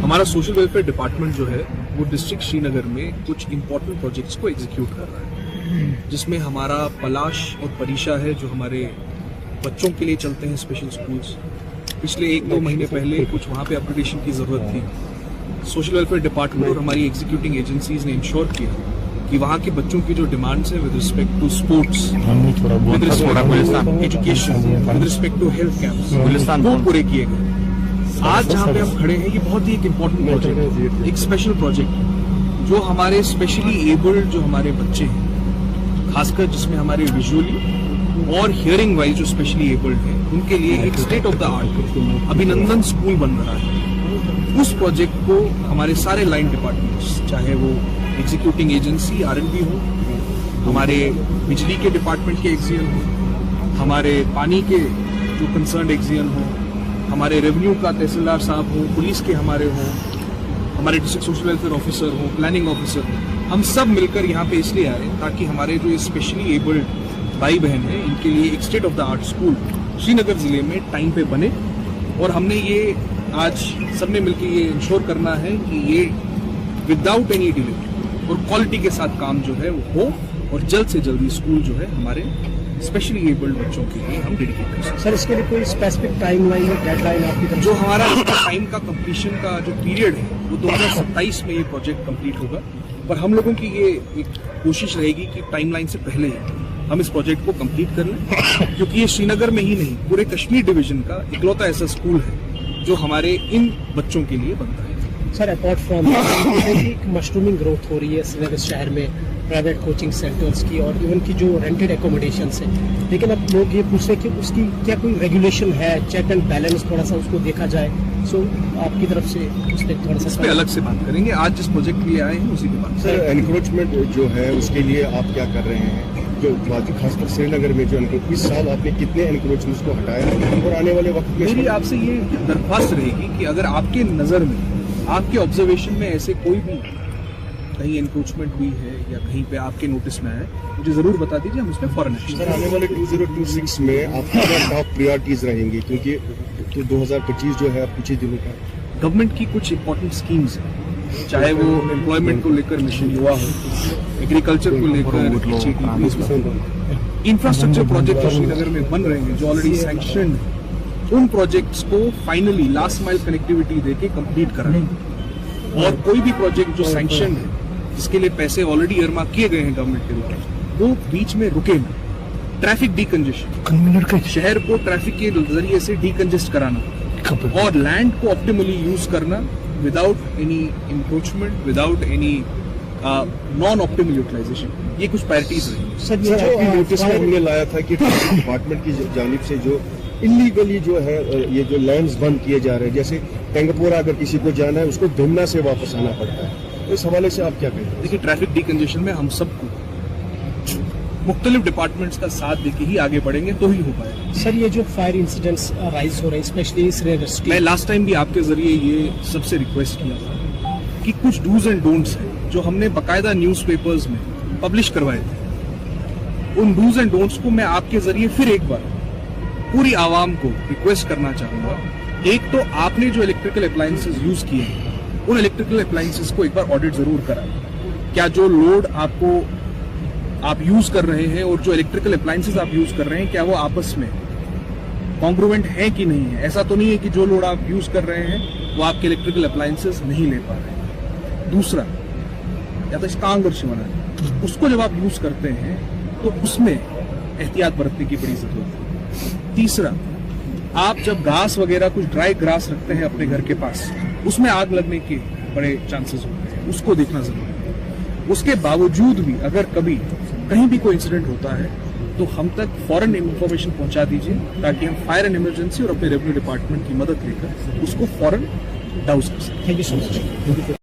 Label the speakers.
Speaker 1: हमारा social welfare department जो है वो डिस्ट्रिक्ट श्रीनगर में कुछ इंपॉर्टेंट प्रोजेक्ट्स को एग्जीक्यूट कर रहा है, जिसमें हमारा पलाश और परीक्षा है जो हमारे बच्चों के लिए चलते हैं स्पेशल स्कूल्स। पिछले 1-2 महीने पहले कुछ वहाँ पे अपग्रेडेशन की ज़रूरत थी। सोशल वेलफेयर डिपार्टमेंट और हमारी एग्जीक्यूटिंग एजेंसीज ने इंश्योर किया कि वहाँ के बच्चों की जो डिमांड्स है with respect to sports, with respect to education, with respect to health camps, वो पूरे किए गए। आज जहाँ पे हम खड़े हैं ये बहुत ही एक इम्पोर्टेंट प्रोजेक्ट है, एक स्पेशल प्रोजेक्ट जो हमारे स्पेशली एबल्ड जो हमारे बच्चे हैं, खासकर जिसमें हमारे विजुअली और हियरिंग वाइज जो स्पेशली एबल्ड हैं, उनके लिए एक स्टेट ऑफ द आर्ट अभिनंदन स्कूल बन रहा है। उस प्रोजेक्ट को हमारे सारे लाइन डिपार्टमेंट्स, चाहे वो एग्जीक्यूटिंग एजेंसी R&B हो, हमारे बिजली के डिपार्टमेंट के एक्सियन हो, हमारे पानी के जो कंसर्न एक्सियन हो, हमारे रेवेन्यू का तहसीलदार साहब हो, पुलिस के हमारे हो, हमारे डिस्ट्रिक्ट सोशल वेलफेयर ऑफिसर हो, प्लानिंग ऑफिसर हो, हम सब मिलकर यहाँ पे इसलिए आए ताकि हमारे जो स्पेशली एबल्ड भाई बहन हैं इनके लिए एक state of the art school Srinagar जिले में टाइम पे बने। और हमने ये आज सबने मिलकर ये इंश्योर करना है कि ये विदाउट एनी डिले और क्वालिटी के साथ काम जो है वो हो, और जल्द से जल्द स्कूल जो है हमारे स्पेशली एबल्ड बच्चों के लिए हम डेडिकेट कर सकते हैं।
Speaker 2: सर, इसके लिए कोई स्पेसिफिक टाइमलाइन या डेडलाइन आपकी तरफ?
Speaker 1: जो हमारा टाइम का कंप्लीशन का जो पीरियड है वो 2027 में ये प्रोजेक्ट कंप्लीट होगा, पर हम लोगों की ये एक कोशिश रहेगी कि टाइमलाइन से पहले ही हम इस प्रोजेक्ट को कंप्लीट कर लें, क्योंकि ये श्रीनगर में ही नहीं पूरे कश्मीर डिवीजन का इकलौता ऐसा स्कूल है जो हमारे इन बच्चों के लिए बनता है।
Speaker 2: Sir, apart from mushrooming growth हो रही है श्रीनगर शहर में प्राइवेट कोचिंग सेंटर्स की और इवन की जो रेंटेड एकोमोडेशंस है, लेकिन अब लोग ये पूछ रहे हैं कि उसकी क्या कोई रेगुलेशन है, चेक एंड बैलेंस थोड़ा सा उसको देखा जाए। सो आपकी तरफ से उस पर थोड़ा सा
Speaker 1: इस पे अलग से बात करेंगे। आज जिस प्रोजेक्ट के लिए आए हैं उसी के बाद।
Speaker 3: सर, एनक्रोचमेंट जो है उसके लिए आप क्या कर रहे हैं? जो खासकर श्रीनगर में जो इस साल आपने कितने एनक्रोचमेंट्स को हटाया और आने वाले वक्त में?
Speaker 1: मेरी आपसे ये दरख्वास्त रहेगी कि अगर आपके नज़र में, आपके ऑब्जर्वेशन में ऐसे कोई भी कहीं एनक्रोचमेंट हुई है या कहीं पे आपके नोटिस में आए, मुझे जरूर बता दीजिए, हम उस पर फौरन एक्शन।
Speaker 3: सर, आने वाले 2026 में आपकी टॉप प्रायोरिटीज रहेंगी, क्योंकि तो 2025 जो है कुछ ही दिनों का
Speaker 1: गवर्नमेंट की कुछ इंपॉर्टेंट स्कीम्स हैं, चाहे वो एम्प्लॉयमेंट को लेकर मिशन युवा हो, एग्रीकल्चर को लेकर इंफ्रास्ट्रक्चर प्रोजेक्ट जो श्रीनगर में बन रहे हैं, जो ऑलरेडी सैंक्शन, उन प्रोजेक्ट्स को फाइनली लास्ट माइल कनेक्टिविटी देके कंप्लीट कराएं। और कोई भी प्रोजेक्ट जो सैंक्शन है जिसके लिए पैसे ऑलरेडी इयरमार्क किए गए हैं गवर्नमेंट के द्वारा, वो बीच में रुके ना। ट्रैफिक डीकंजेशन, शहर को ट्रैफिक के जरिए से डीकंजेस्ट कराना और लैंड को ऑप्टिमली यूज करना without any encroachment, without any non optimal utilization, ये कुछ प्रायोरिटीज रही।
Speaker 3: सर, जो आपकी नोटिस में हमने लाया था कि डिपार्टमेंट की जानिब से जो इलीगली जो है ये जो लैंड्स बंद किए जा रहे हैं, जैसे टेंगपोरा अगर किसी को जाना है उसको धुमना से वापस आना पड़ता है, इस हवाले से आप क्या कहेंगे?
Speaker 1: देखिए, ट्रैफिक डीकंजेशन में हम सबको मुख्तलिफ डिपार्टमेंट्स का साथ देके ही आगे बढ़ेंगे तो ही हो पाएगा।
Speaker 2: सर, ये जो फायर इंसिडेंट्स राइज हो रहे हैं स्पेशली श्रीनगर सिटी,
Speaker 1: मैं लास्ट टाइम भी आपके जरिए ये सबसे रिक्वेस्ट किया था कि कुछ डूज एंड डोंट्स हैं जो हमने बाकायदा न्यूज़पेपर्स में पब्लिश करवाए थे। उन डूज एंड डोंट्स को मैं आपके जरिए फिर एक बार पूरी आवाम को रिक्वेस्ट करना चाहूंगा। एक तो आपने जो इलेक्ट्रिकल अप्लायंसेस यूज किए हैं, उन इलेक्ट्रिकल अप्लायंसेस को एक बार ऑडिट जरूर कराएं। क्या जो लोड आप यूज कर रहे हैं और जो इलेक्ट्रिकल अप्लायंसेस आप यूज कर रहे हैं, क्या वो आपस में कॉन्ग्रुएंट है कि नहीं है? ऐसा तो नहीं है कि जो लोड आप यूज कर रहे हैं वो आपके इलेक्ट्रिकल अप्लायंसेस नहीं ले पा रहे हैं। दूसरा, या तो स्ट्रांगर शिवना, उसको जब आप यूज करते हैं तो उसमें एहतियात बरतने की बड़ी जरूरत है। तीसरा, आप जब घास वगैरह कुछ ड्राई ग्रास रखते हैं अपने घर के पास, उसमें आग लगने के बड़े चांसेस होते हैं, उसको देखना जरूरी है। उसके बावजूद भी अगर कभी कहीं भी कोई इंसिडेंट होता है तो हम तक फौरन इंफॉर्मेशन पहुंचा दीजिए, ताकि हम फायर एंड इमरजेंसी और अपने रेवेन्यू डिपार्टमेंट की मदद लेकर उसको फौरन डाउस कर सकें।
Speaker 2: Thank you so much.